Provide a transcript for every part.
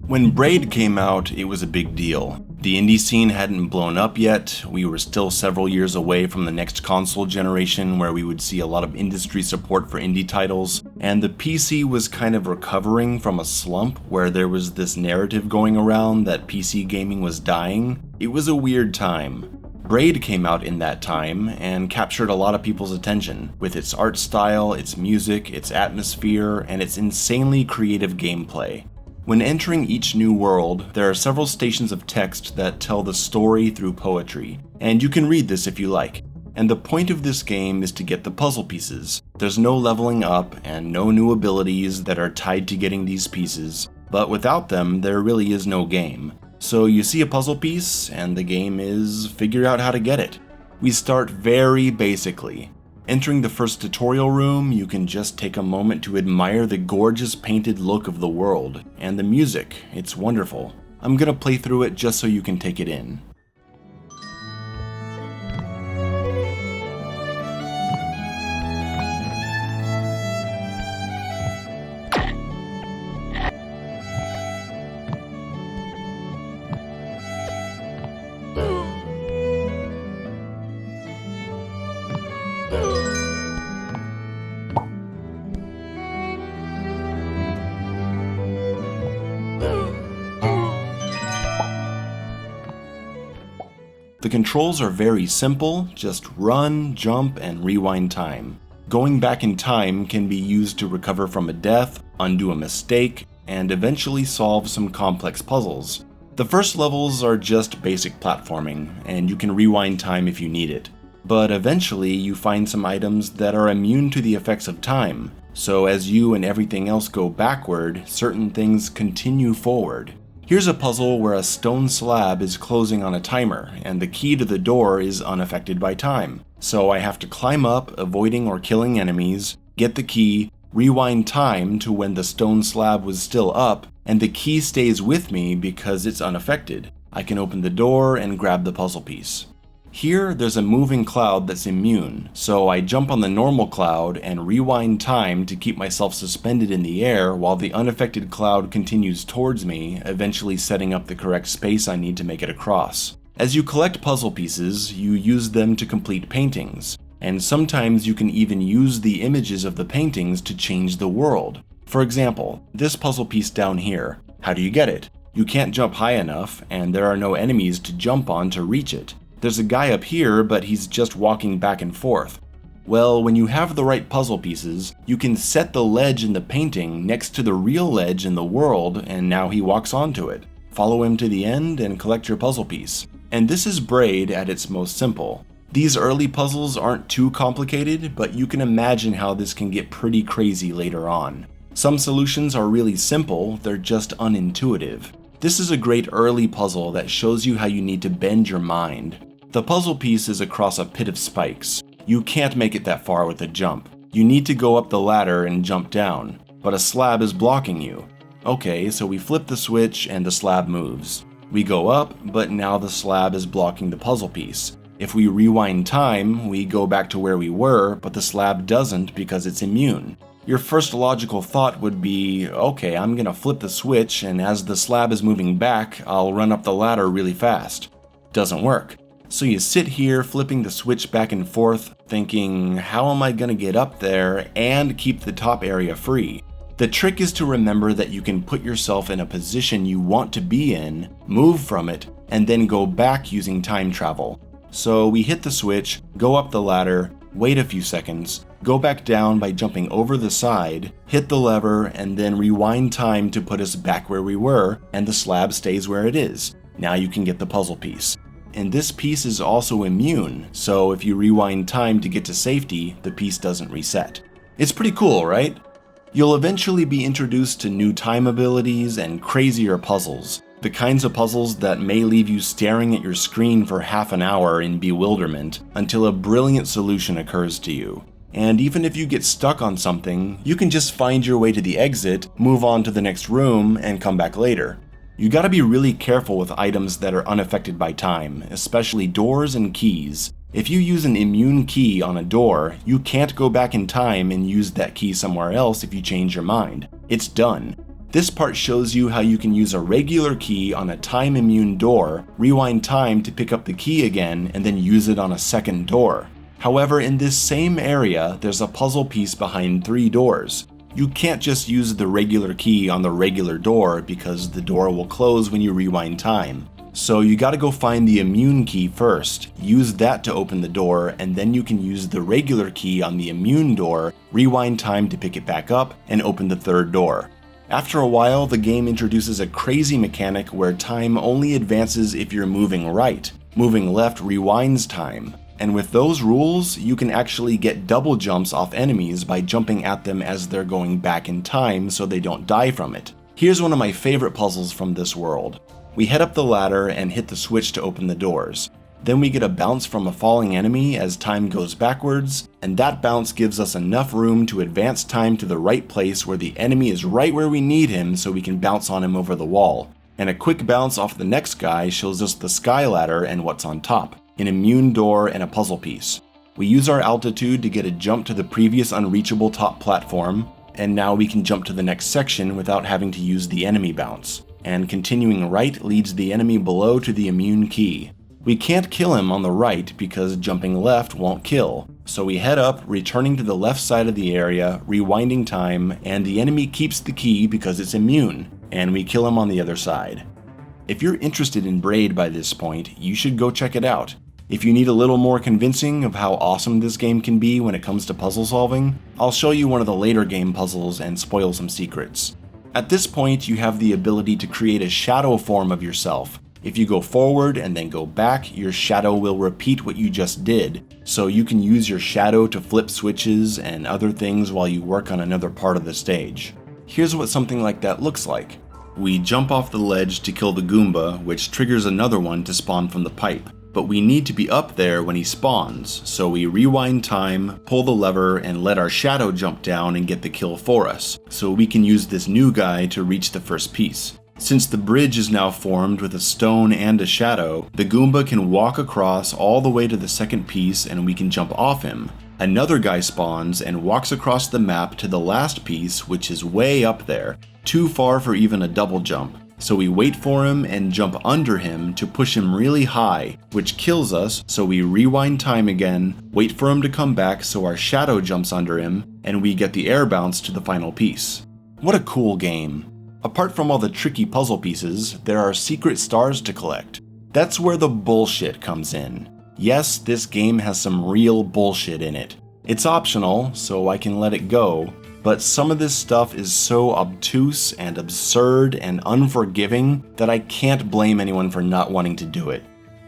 When Braid came out, it was a big deal. The indie scene hadn't blown up yet, we were still several years away from the next console generation where we would see a lot of industry support for indie titles, and the PC was kind of recovering from a slump where there was this narrative going around that PC gaming was dying. It was a weird time. Braid came out in that time and captured a lot of people's attention, with its art style, its music, its atmosphere, and its insanely creative gameplay. When entering each new world, there are several stations of text that tell the story through poetry, and you can read this if you like. And the point of this game is to get the puzzle pieces. There's no leveling up and no new abilities that are tied to getting these pieces, but without them, there really is no game. So you see a puzzle piece, and the game is figure out how to get it. We start very basically. Entering the first tutorial room, you can just take a moment to admire the gorgeous painted look of the world, and the music, it's wonderful. I'm gonna play through it just so you can take it in. The controls are very simple, just run, jump, and rewind time. Going back in time can be used to recover from a death, undo a mistake, and eventually solve some complex puzzles. The first levels are just basic platforming, and you can rewind time if you need it. But eventually you find some items that are immune to the effects of time, so as you and everything else go backward, certain things continue forward. Here's a puzzle where a stone slab is closing on a timer, and the key to the door is unaffected by time. So I have to climb up, avoiding or killing enemies, get the key, rewind time to when the stone slab was still up, and the key stays with me because it's unaffected. I can open the door and grab the puzzle piece. Here, there's a moving cloud that's immune, so I jump on the normal cloud and rewind time to keep myself suspended in the air while the unaffected cloud continues towards me, eventually setting up the correct space I need to make it across. As you collect puzzle pieces, you use them to complete paintings, and sometimes you can even use the images of the paintings to change the world. For example, this puzzle piece down here. How do you get it? You can't jump high enough, and there are no enemies to jump on to reach it. There's a guy up here, but he's just walking back and forth. Well, when you have the right puzzle pieces, you can set the ledge in the painting next to the real ledge in the world, and now he walks onto it. Follow him to the end and collect your puzzle piece. And this is Braid at its most simple. These early puzzles aren't too complicated, but you can imagine how this can get pretty crazy later on. Some solutions are really simple, they're just unintuitive. This is a great early puzzle that shows you how you need to bend your mind. The puzzle piece is across a pit of spikes. You can't make it that far with a jump. You need to go up the ladder and jump down, but a slab is blocking you. Okay, so we flip the switch and the slab moves. We go up, but now the slab is blocking the puzzle piece. If we rewind time, we go back to where we were, but the slab doesn't because it's immune. Your first logical thought would be, okay, I'm gonna flip the switch, and as the slab is moving back, I'll run up the ladder really fast. Doesn't work. So you sit here flipping the switch back and forth, thinking, how am I gonna get up there and keep the top area free? The trick is to remember that you can put yourself in a position you want to be in, move from it, and then go back using time travel. So we hit the switch, go up the ladder, wait a few seconds, go back down by jumping over the side, hit the lever, and then rewind time to put us back where we were, and the slab stays where it is. Now you can get the puzzle piece. And this piece is also immune, so if you rewind time to get to safety, the piece doesn't reset. It's pretty cool, right? You'll eventually be introduced to new time abilities and crazier puzzles, the kinds of puzzles that may leave you staring at your screen for half an hour in bewilderment until a brilliant solution occurs to you. And even if you get stuck on something, you can just find your way to the exit, move on to the next room, and come back later. You gotta be really careful with items that are unaffected by time, especially doors and keys. If you use an immune key on a door, you can't go back in time and use that key somewhere else if you change your mind. It's done. This part shows you how you can use a regular key on a time-immune door, rewind time to pick up the key again, and then use it on a second door. However, in this same area, there's a puzzle piece behind 3 doors. You can't just use the regular key on the regular door because the door will close when you rewind time. So you gotta go find the immune key first, use that to open the door, and then you can use the regular key on the immune door, rewind time to pick it back up, and open the 3rd door. After a while, the game introduces a crazy mechanic where time only advances if you're moving right. Moving left rewinds time. And with those rules, you can actually get double jumps off enemies by jumping at them as they're going back in time so they don't die from it. Here's one of my favorite puzzles from this world. We head up the ladder and hit the switch to open the doors. Then we get a bounce from a falling enemy as time goes backwards, and that bounce gives us enough room to advance time to the right place where the enemy is right where we need him so we can bounce on him over the wall. And a quick bounce off the next guy shows us the sky ladder and what's on top, an immune door and a puzzle piece. We use our altitude to get a jump to the previous unreachable top platform, and now we can jump to the next section without having to use the enemy bounce. And continuing right leads the enemy below to the immune key. We can't kill him on the right because jumping left won't kill, so we head up, returning to the left side of the area, rewinding time, and the enemy keeps the key because it's immune, and we kill him on the other side. If you're interested in Braid by this point, you should go check it out. If you need a little more convincing of how awesome this game can be when it comes to puzzle solving, I'll show you one of the later game puzzles and spoil some secrets. At this point, you have the ability to create a shadow form of yourself. If you go forward and then go back, your shadow will repeat what you just did, so you can use your shadow to flip switches and other things while you work on another part of the stage. Here's what something like that looks like. We jump off the ledge to kill the Goomba, which triggers another one to spawn from the pipe. But we need to be up there when he spawns, so we rewind time, pull the lever, and let our shadow jump down and get the kill for us, so we can use this new guy to reach the first piece. Since the bridge is now formed with a stone and a shadow, the Goomba can walk across all the way to the second piece and we can jump off him. Another guy spawns and walks across the map to the last piece, which is way up there, too far for even a double jump. So we wait for him and jump under him to push him really high, which kills us, so we rewind time again, wait for him to come back so our shadow jumps under him, and we get the air bounce to the final piece. What a cool game. Apart from all the tricky puzzle pieces, there are secret stars to collect. That's where the bullshit comes in. Yes, this game has some real bullshit in it. It's optional, so I can let it go, but some of this stuff is so obtuse and absurd and unforgiving that I can't blame anyone for not wanting to do it.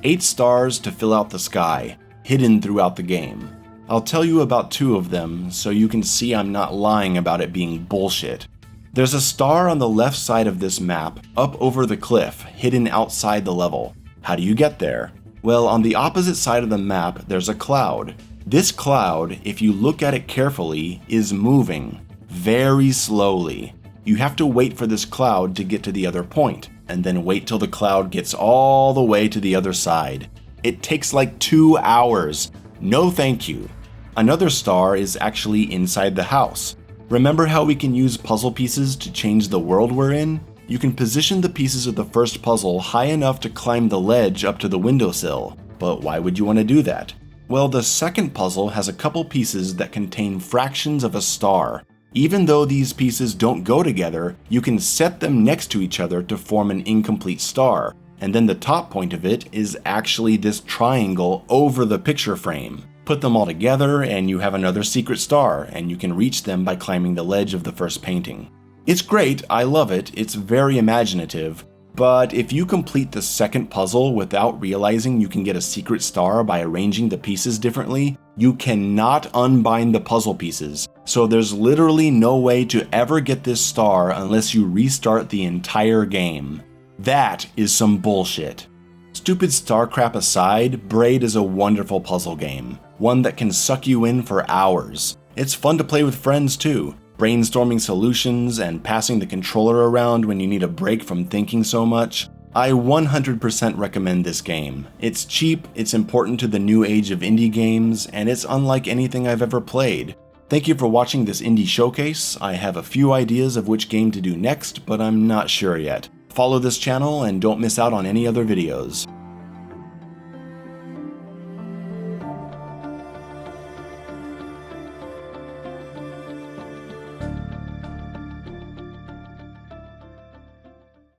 8 stars to fill out the sky, hidden throughout the game. I'll tell you about 2 of them so you can see I'm not lying about it being bullshit. There's a star on the left side of this map, up over the cliff, hidden outside the level. How do you get there? Well, on the opposite side of the map, there's a cloud. This cloud, if you look at it carefully, is moving, very slowly. You have to wait for this cloud to get to the other point, and then wait till the cloud gets all the way to the other side. It takes like 2 hours. No thank you. Another star is actually inside the house. Remember how we can use puzzle pieces to change the world we're in? You can position the pieces of the first puzzle high enough to climb the ledge up to the windowsill. But why would you want to do that? Well, the second puzzle has a couple pieces that contain fractions of a star. Even though these pieces don't go together, you can set them next to each other to form an incomplete star. And then the top point of it is actually this triangle over the picture frame. Put them all together and you have another secret star, and you can reach them by climbing the ledge of the first painting. It's great, I love it, it's very imaginative, but if you complete the second puzzle without realizing you can get a secret star by arranging the pieces differently, you cannot unbind the puzzle pieces, so there's literally no way to ever get this star unless you restart the entire game. That is some bullshit. Stupid star crap aside, Braid is a wonderful puzzle game, one that can suck you in for hours. It's fun to play with friends too, brainstorming solutions and passing the controller around when you need a break from thinking so much. I 100% recommend this game. It's cheap, it's important to the new age of indie games, and it's unlike anything I've ever played. Thank you for watching this indie showcase. I have a few ideas of which game to do next, but I'm not sure yet. Follow this channel and don't miss out on any other videos.